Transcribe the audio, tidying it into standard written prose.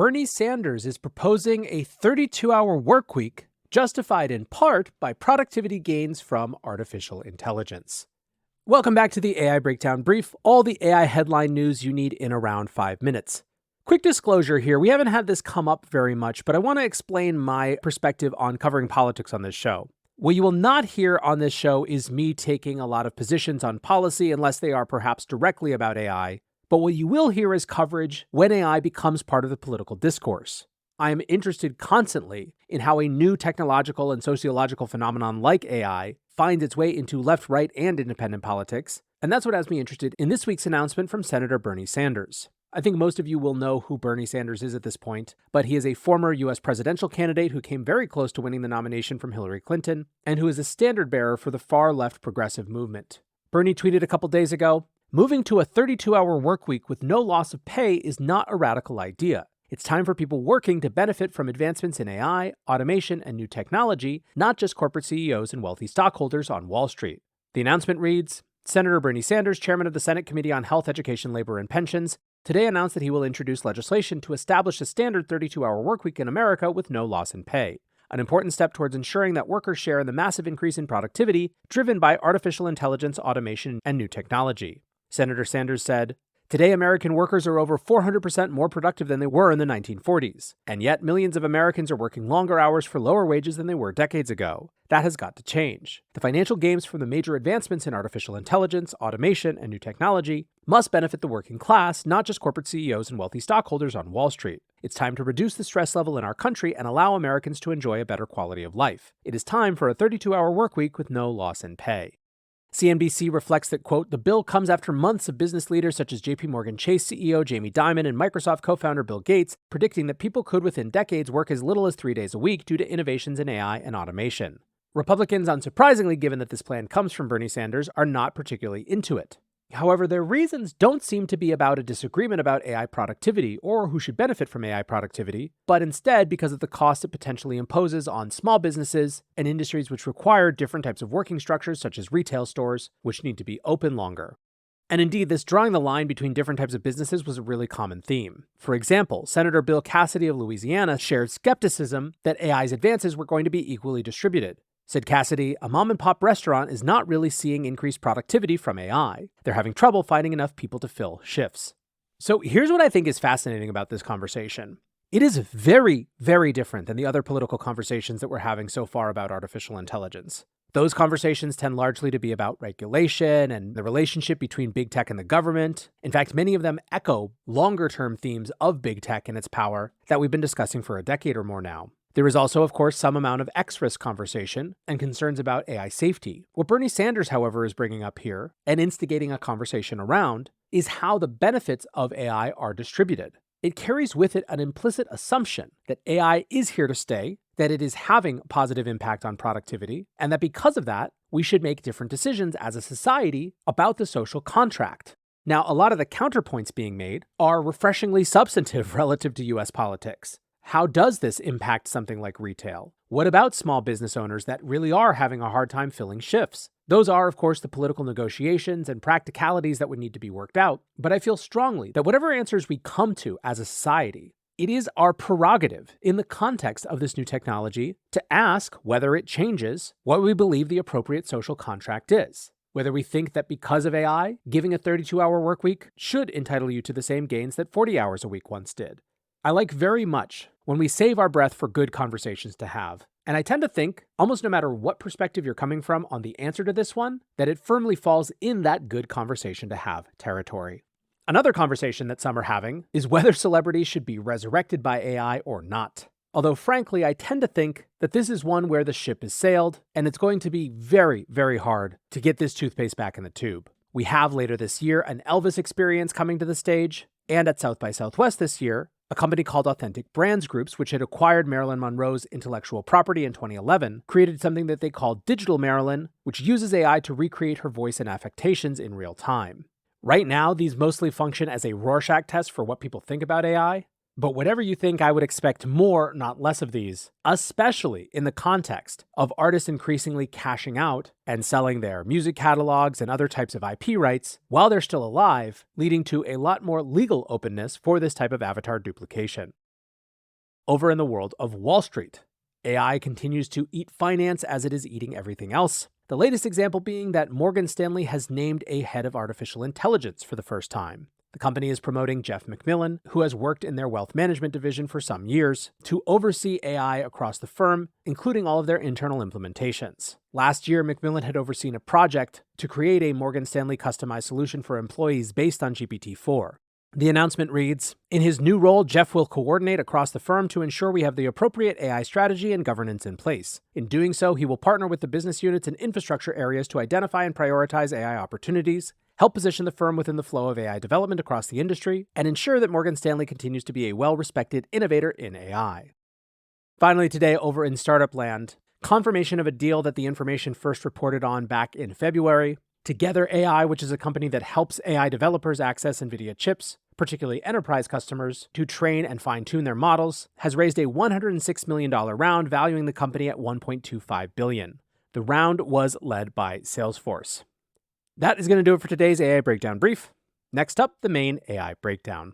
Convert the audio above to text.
Bernie Sanders is proposing a 32-hour work week, justified in part by productivity gains from artificial intelligence. Welcome back to the AI Breakdown Brief, all the AI headline news you need in around 5 minutes. Quick disclosure here, we haven't had this come up very much, but I want to explain my perspective on covering politics on this show. What you will not hear on this show is me taking a lot of positions on policy unless they are perhaps directly about AI. But what you will hear is coverage when AI becomes part of the political discourse. I am interested constantly in how a new technological and sociological phenomenon like AI finds its way into left, right, and independent politics, and that's what has me interested in this week's announcement from Senator Bernie Sanders. I think most of you will know who Bernie Sanders is at this point, but he is a former US presidential candidate who came very close to winning the nomination from Hillary Clinton, and who is a standard bearer for the far-left progressive movement. Bernie tweeted a couple days ago, "Moving to a 32-hour work week with no loss of pay is not a radical idea. It's time for people working to benefit from advancements in AI, automation, and new technology, not just corporate CEOs and wealthy stockholders on Wall Street." The announcement reads, Senator Bernie Sanders, chairman of the Senate Committee on Health, Education, Labor, and Pensions, today announced that he will introduce legislation to establish a standard 32-hour workweek in America with no loss in pay, an important step towards ensuring that workers share in the massive increase in productivity driven by artificial intelligence, automation, and new technology. Senator Sanders said, "Today, American workers are over 400% more productive than they were in the 1940s, and yet millions of Americans are working longer hours for lower wages than they were decades ago. That has got to change. The financial gains from the major advancements in artificial intelligence, automation, and new technology must benefit the working class, not just corporate CEOs and wealthy stockholders on Wall Street. It's time to reduce the stress level in our country and allow Americans to enjoy a better quality of life. It is time for a 32-hour workweek with no loss in pay." CNBC reflects that, quote, "The bill comes after months of business leaders such as JP Morgan Chase CEO Jamie Dimon and Microsoft co-founder Bill Gates predicting that people could within decades work as little as 3 days a week due to innovations in AI and automation. Republicans, unsurprisingly given that this plan comes from Bernie Sanders, are not particularly into it. However, their reasons don't seem to be about a disagreement about AI productivity or who should benefit from AI productivity, but instead because of the cost it potentially imposes on small businesses and industries which require different types of working structures such as retail stores, which need to be open longer. And indeed, this drawing the line between different types of businesses was a really common theme. For example, Senator Bill Cassidy of Louisiana shared skepticism that AI's advances were going to be equally distributed. Said Cassidy, "A mom-and-pop restaurant is not really seeing increased productivity from AI. They're having trouble finding enough people to fill shifts." So here's what I think is fascinating about this conversation. It is very, very different than the other political conversations that we're having so far about artificial intelligence. Those conversations tend largely to be about regulation and the relationship between big tech and the government. In fact, many of them echo longer-term themes of big tech and its power that we've been discussing for a decade or more now. There is also, of course, some amount of X-risk conversation and concerns about AI safety. What Bernie Sanders, however, is bringing up here and instigating a conversation around is how the benefits of AI are distributed. It carries with it an implicit assumption that AI is here to stay, that it is having a positive impact on productivity, and that because of that, we should make different decisions as a society about the social contract. Now, a lot of the counterpoints being made are refreshingly substantive relative to US politics. How does this impact something like retail? What about small business owners that really are having a hard time filling shifts? Those are, of course, the political negotiations and practicalities that would need to be worked out, but I feel strongly that whatever answers we come to as a society, it is our prerogative in the context of this new technology to ask whether it changes what we believe the appropriate social contract is. Whether we think that because of AI, giving a 32-hour workweek should entitle you to the same gains that 40 hours a week once did. I like very much when we save our breath for good conversations to have. And I tend to think, almost no matter what perspective you're coming from on the answer to this one, that it firmly falls in that good conversation to have territory. Another conversation that some are having is whether celebrities should be resurrected by AI or not. Although frankly, I tend to think that this is one where the ship has sailed, and it's going to be very, very hard to get this toothpaste back in the tube. We have later this year an Elvis experience coming to the stage, and at South by Southwest this year, a company called Authentic Brands Groups, which had acquired Marilyn Monroe's intellectual property in 2011, created something that they called Digital Marilyn, which uses AI to recreate her voice and affectations in real time. Right now, these mostly function as a Rorschach test for what people think about AI, But whatever you think, I would expect more, not less of these, especially in the context of artists increasingly cashing out and selling their music catalogs and other types of IP rights while they're still alive, leading to a lot more legal openness for this type of avatar duplication. Over in the world of Wall Street, AI continues to eat finance as it is eating everything else. The latest example being that Morgan Stanley has named a head of artificial intelligence for the first time. The company is promoting Jeff McMillan, who has worked in their wealth management division for some years, to oversee AI across the firm, including all of their internal implementations. Last year, McMillan had overseen a project to create a Morgan Stanley customized solution for employees based on GPT-4. The announcement reads, "In his new role, Jeff will coordinate across the firm to ensure we have the appropriate AI strategy and governance in place. In doing so, he will partner with the business units and infrastructure areas to identify and prioritize AI opportunities, help position the firm within the flow of AI development across the industry, and ensure that Morgan Stanley continues to be a well-respected innovator in AI." Finally today, over in Startupland, confirmation of a deal that the information first reported on back in February. Together AI, which is a company that helps AI developers access NVIDIA chips, particularly enterprise customers, to train and fine-tune their models, has raised a $106 million round valuing the company at $1.25 billion. The round was led by Salesforce. That is going to do it for today's AI Breakdown Brief. Next up, the main AI Breakdown.